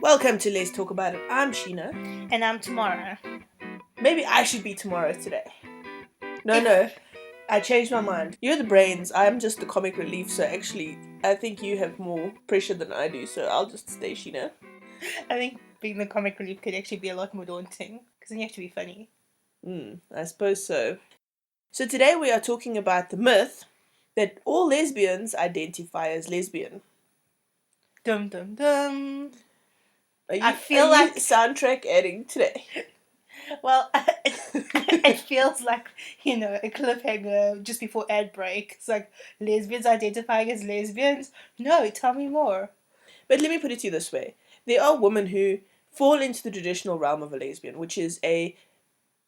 Welcome to Let's Talk About It. I'm Sheena. And I'm Tamara. Maybe I should be tomorrow today. No, I changed my mind. You're the brains, I'm just the comic relief, so actually, I think you have more pressure than I do, so I'll just stay Sheena. I think being the comic relief could actually be a lot more daunting, because then you have to be funny. I suppose so. So today we are talking about the myth that all lesbians identify as lesbian. Dum dum dum. I feel like soundtrack adding today. Well, it feels like, a cliffhanger just before ad break. It's like, lesbians identifying as lesbians? No, tell me more. But let me put it to you this way. There are women who fall into the traditional realm of a lesbian, which is a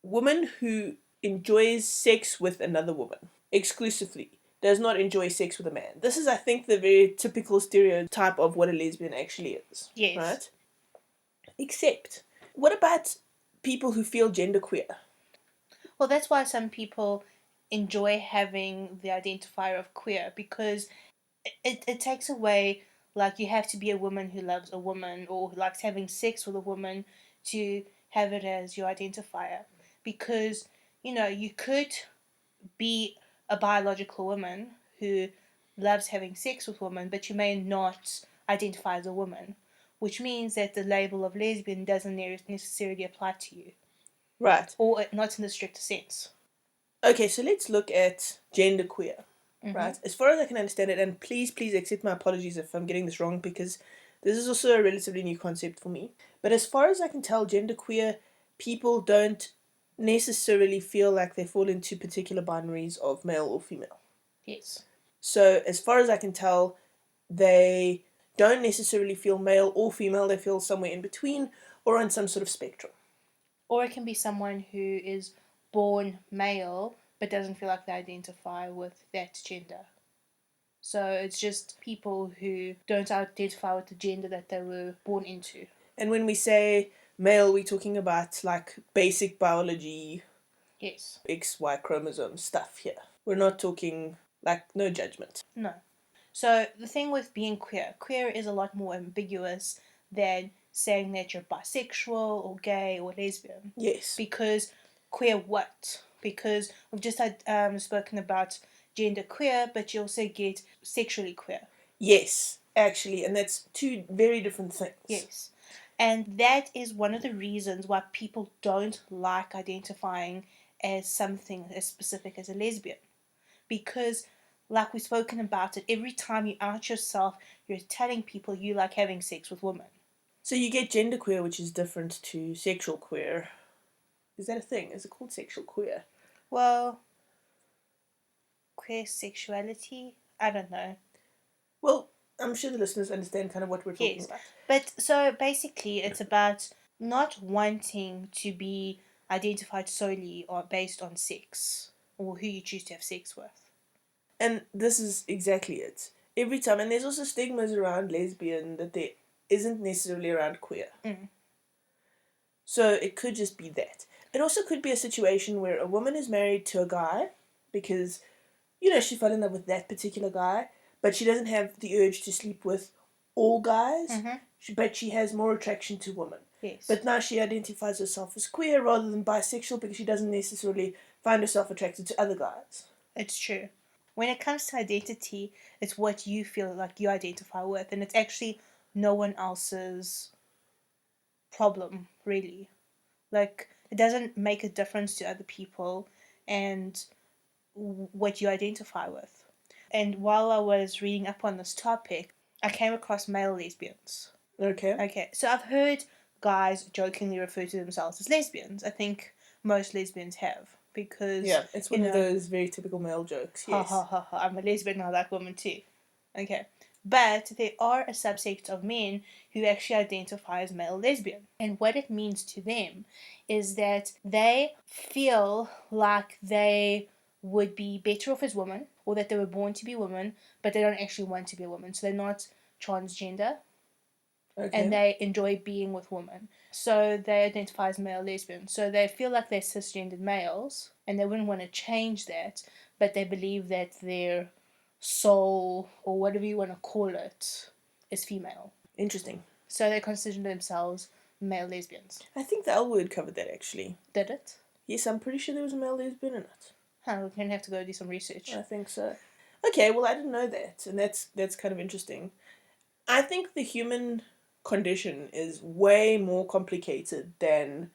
woman who enjoys sex with another woman exclusively, does not enjoy sex with a man. This is, I think, the very typical stereotype of what a lesbian actually is. Yes. Right? Except, what about people who feel genderqueer? Well, that's why some people enjoy having the identifier of queer, because it takes away, like, you have to be a woman who loves a woman or who likes having sex with a woman to have it as your identifier. Because, you could be a biological woman who loves having sex with women, but you may not identify as a woman, which means that the label of lesbian doesn't necessarily apply to you. Right. Or not in the strictest sense. Okay, so let's look at genderqueer. Mm-hmm. Right? As far as I can understand it, and please accept my apologies if I'm getting this wrong, because this is also a relatively new concept for me. But as far as I can tell, genderqueer people don't necessarily feel like they fall into particular binaries of male or female. Yes. So as far as I can tell, they don't necessarily feel male or female, they feel somewhere in between or on some sort of spectrum. Or it can be someone who is born male but doesn't feel like they identify with that gender. So it's just people who don't identify with the gender that they were born into. And when we say male, we're talking about like basic biology, Yes. XY chromosome stuff here. We're not talking like no judgment. No. So the thing with being queer is a lot more ambiguous than saying that you're bisexual or gay or lesbian. Yes. Because queer what? Because we've just had spoken about genderqueer, but you also get sexually queer. Yes, actually, and that's two very different things. Yes. And that is one of the reasons why people don't like identifying as something as specific as a lesbian. Because, like we've spoken about it, every time you out yourself, you're telling people you like having sex with women. So you get genderqueer, which is different to sexual queer. Is that a thing? Is it called sexual queer? Well, queer sexuality? I don't know. Well, I'm sure the listeners understand kind of what we're talking about. But so basically, it's about not wanting to be identified solely or based on sex or who you choose to have sex with. And this is exactly it. Every time, and there's also stigmas around lesbian that there isn't necessarily around queer. So it could just be that. It also could be a situation where a woman is married to a guy because, she fell in love with that particular guy, but she doesn't have the urge to sleep with all guys, but she has more attraction to women. Yes. But now she identifies herself as queer rather than bisexual because she doesn't necessarily find herself attracted to other guys. It's true. When it comes to identity, it's what you feel like you identify with, and it's actually no one else's problem, really. Like, it doesn't make a difference to other people and what you identify with. And while I was reading up on this topic, I came across male lesbians. Okay. So I've heard guys jokingly refer to themselves as lesbians. I think most lesbians have. Because, yeah, it's one of those very typical male jokes. Yes. Ha ha ha ha, I'm a lesbian, I like women too. Okay. But there are a subset of men who actually identify as male lesbian. And what it means to them is that they feel like they would be better off as women, or that they were born to be women, but they don't actually want to be a woman. So they're not transgender. Okay. And they enjoy being with women. So they identify as male lesbian. So they feel like they're cisgendered males, and they wouldn't want to change that, but they believe that their soul, or whatever you want to call it, is female. Interesting. So they consider themselves male lesbians. I think the L Word covered that actually. Did it? Yes, I'm pretty sure there was a male lesbian in it. Huh, we're going to have to go do some research. I think so. Okay, well, I didn't know that, and that's kind of interesting. I think the human condition is way more complicated than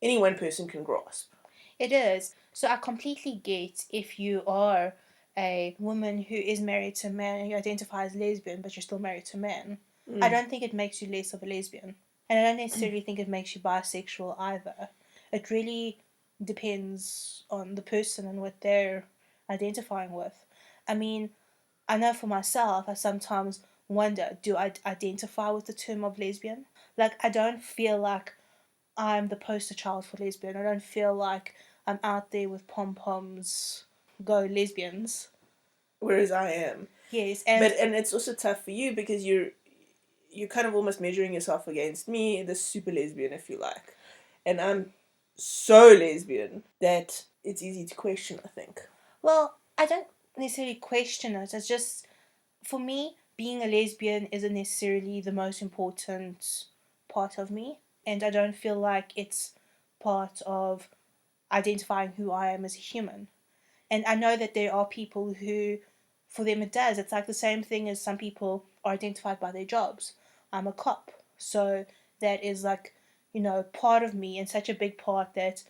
any one person can grasp. It is. So I completely get if you are a woman who is married to a man and you identify as lesbian, but you're still married to a man. I don't think it makes you less of a lesbian. And I don't necessarily think it makes you bisexual either. It really depends on the person and what they're identifying with. I mean, I know for myself, I sometimes wonder, do I identify with the term of lesbian? Like, I don't feel like I'm the poster child for lesbian. I don't feel like I'm out there with pom poms, go lesbians. Whereas I am. Yes, and it's also tough for you because you're kind of almost measuring yourself against me, the super lesbian, if you like. And I'm so lesbian that it's easy to question, I think. well, I don't necessarily question it. It's just, for me, being a lesbian isn't necessarily the most important part of me. And I don't feel like it's part of identifying who I am as a human. And I know that there are people who, for them, it does. It's like the same thing as some people are identified by their jobs. I'm a cop. So that is like, part of me and such a big part that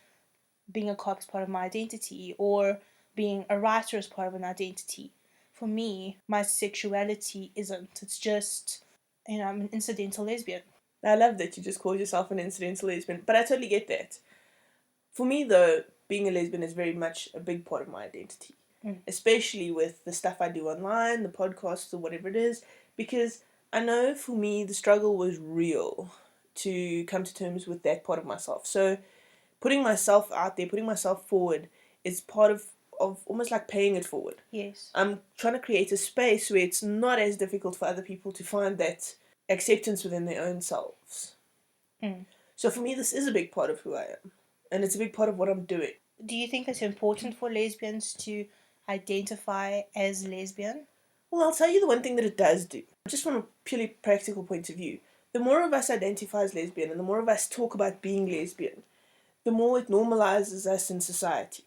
being a cop is part of my identity, or being a writer is part of an identity. For me, my sexuality isn't. It's just, I'm an incidental lesbian. I love that you just called yourself an incidental lesbian, but I totally get that. For me, though, being a lesbian is very much a big part of my identity, especially with the stuff I do online, the podcasts, or whatever it is, because I know for me the struggle was real to come to terms with that part of myself. So putting myself out there, putting myself forward, is part of almost like paying it forward. Yes. I'm trying to create a space where it's not as difficult for other people to find that acceptance within their own selves. So for me, this is a big part of who I am, and it's a big part of what I'm doing. Do you think it's important for lesbians to identify as lesbian? Well, I'll tell you the one thing that it does do, just from a purely practical point of view. The more of us identify as lesbian and the more of us talk about being lesbian, the more it normalizes us in society.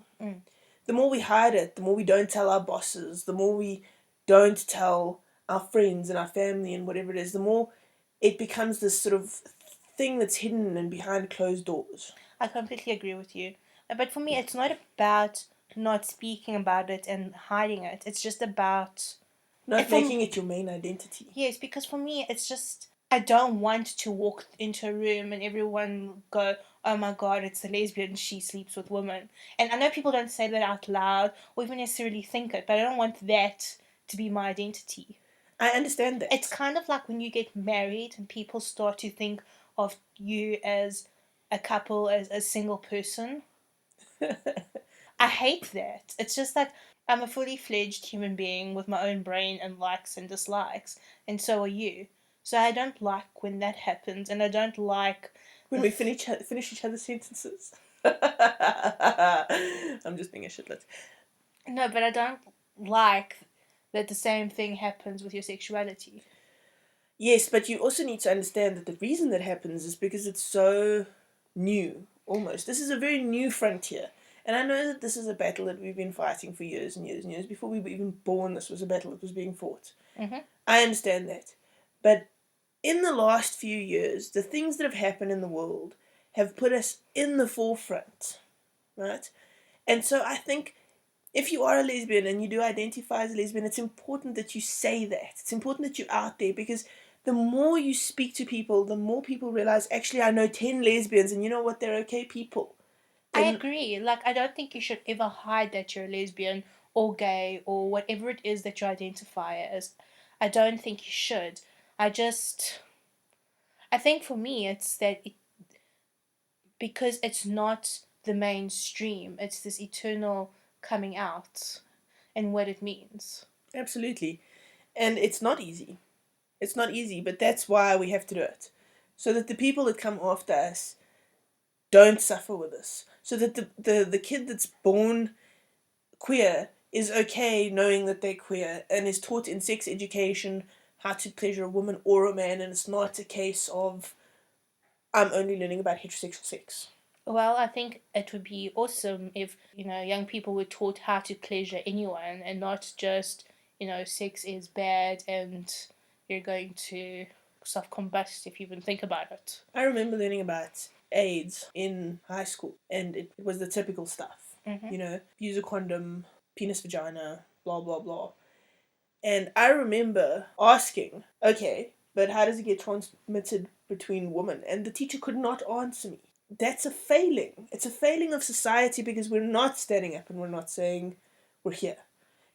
The more we hide it, the more we don't tell our bosses, the more we don't tell our friends and our family and whatever it is, the more it becomes this sort of thing that's hidden and behind closed doors. I completely agree with you. But for me, it's not about not speaking about it and hiding it. It's just about Not making it your main identity. Yes, because for me, it's just I don't want to walk into a room and everyone go, "Oh my God, it's a lesbian. She sleeps with women." And I know people don't say that out loud or even necessarily think it, but I don't want that to be my identity. I understand that. It's kind of like when you get married and people start to think of you as a couple, as a single person. I hate that. It's just that I'm a fully fledged human being with my own brain and likes and dislikes, and so are you. So I don't like when that happens, and I don't like when we finish each other's sentences. I'm just being a shitlet. No, but I don't like that the same thing happens with your sexuality. Yes, but you also need to understand that the reason that happens is because it's so new, almost. This is a very new frontier. And I know that this is a battle that we've been fighting for years and years and years. Before we were even born, this was a battle that was being fought. I understand that. But in the last few years, the things that have happened in the world have put us in the forefront, right? And so I think if you are a lesbian and you do identify as a lesbian, it's important that you say that. It's important that you're out there, because the more you speak to people, the more people realize, actually, I know 10 lesbians and you know what? They're okay people. I agree. Like, I don't think you should ever hide that you're a lesbian or gay or whatever it is that you identify as. I don't think you should. I think for me, it's that because it's not the mainstream, it's this eternal coming out and what it means. Absolutely. And it's not easy. It's not easy, but that's why we have to do it. So that the people that come after us don't suffer with us. So that the kid that's born queer is okay knowing that they're queer and is taught in sex education how to pleasure a woman or a man, and it's not a case of I'm only learning about heterosexual sex. Well, I think it would be awesome if, young people were taught how to pleasure anyone and not just, sex is bad and you're going to self-combust if you even think about it. I remember learning about AIDS in high school, and it was the typical stuff. Mm-hmm. Use a condom, penis, vagina, blah, blah, blah. And I remember asking, okay, but how does it get transmitted between women? And the teacher could not answer me. That's a failing. It's a failing of society because we're not standing up and we're not saying we're here.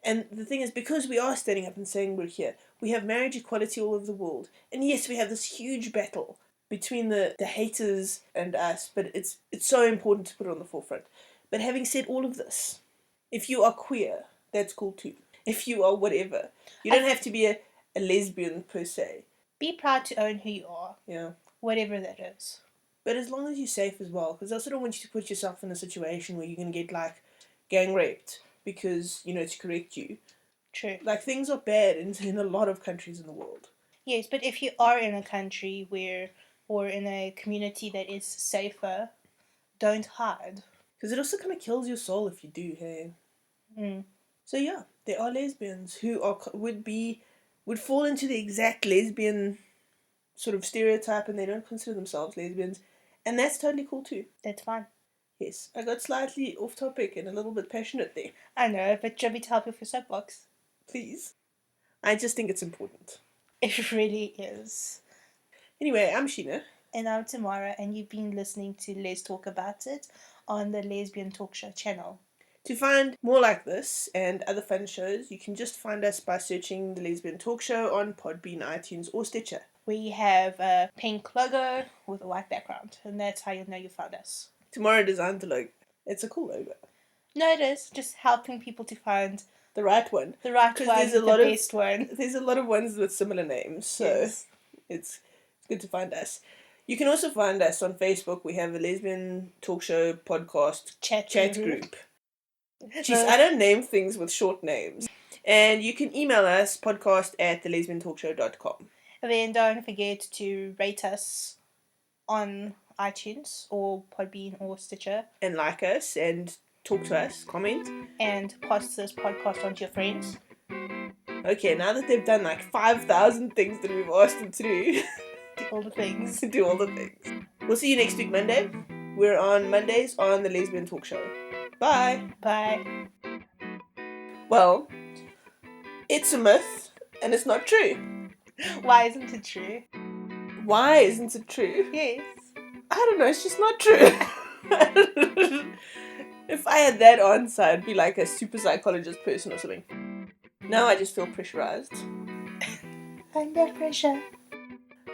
And the thing is, because we are standing up and saying we're here, we have marriage equality all over the world. And yes, we have this huge battle between the haters and us, but it's so important to put it on the forefront. But having said all of this, if you are queer, that's cool too. If you are whatever, you don't have to be a lesbian per se. Be proud to own who you are. Yeah. Whatever that is. But as long as you're safe as well, because I also don't want you to put yourself in a situation where you're going to get, like, gang raped because, to correct you. True. Like, things are bad in a lot of countries in the world. Yes, but if you are in a country or in a community that is safer, don't hide. Because it also kind of kills your soul if you do, hey? So yeah, there are lesbians who would fall into the exact lesbian sort of stereotype, and they don't consider themselves lesbians, and that's totally cool too. That's fine. Yes, I got slightly off topic and a little bit passionate there. I know, but do you want me to help you with your soapbox? Please. I just think it's important. It really is. Anyway, I'm Sheena. And I'm Tamara, and you've been listening to Let's Talk About It on the Lesbian Talk Show channel. To find more like this and other fun shows, you can just find us by searching the Lesbian Talk Show on Podbean, iTunes, or Stitcher. We have a pink logo with a white background, and that's how you'll know you found us. Tamara designed the logo. It's a cool logo. No, it is. Just helping people to find the right one. The right one, the best one. There's a lot of ones with similar names, so yes. It's good to find us. You can also find us on Facebook. We have a Lesbian Talk Show podcast chat group. Jeez, I don't name things with short names. And you can email us, podcast@thelesbiantalkshow.com. And then don't forget to rate us on iTunes or Podbean or Stitcher. And like us and talk to us, comment. And post this podcast on to your friends. Okay, now that they've done like 5,000 things that we've asked them to do. Do all the things. Do all the things. We'll see you next week, Monday. We're on Mondays on the Lesbian Talk Show. Bye. Bye. Well, it's a myth, and it's not true. Why isn't it true? Why isn't it true? Yes. I don't know, it's just not true. If I had that answer, I'd be like a super psychologist person or something. Now I just feel pressurized. Under pressure.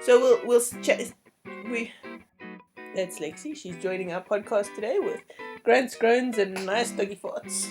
So we'll chat. That's Lexi. She's joining our podcast today with grunts, groans, and nice doggy farts.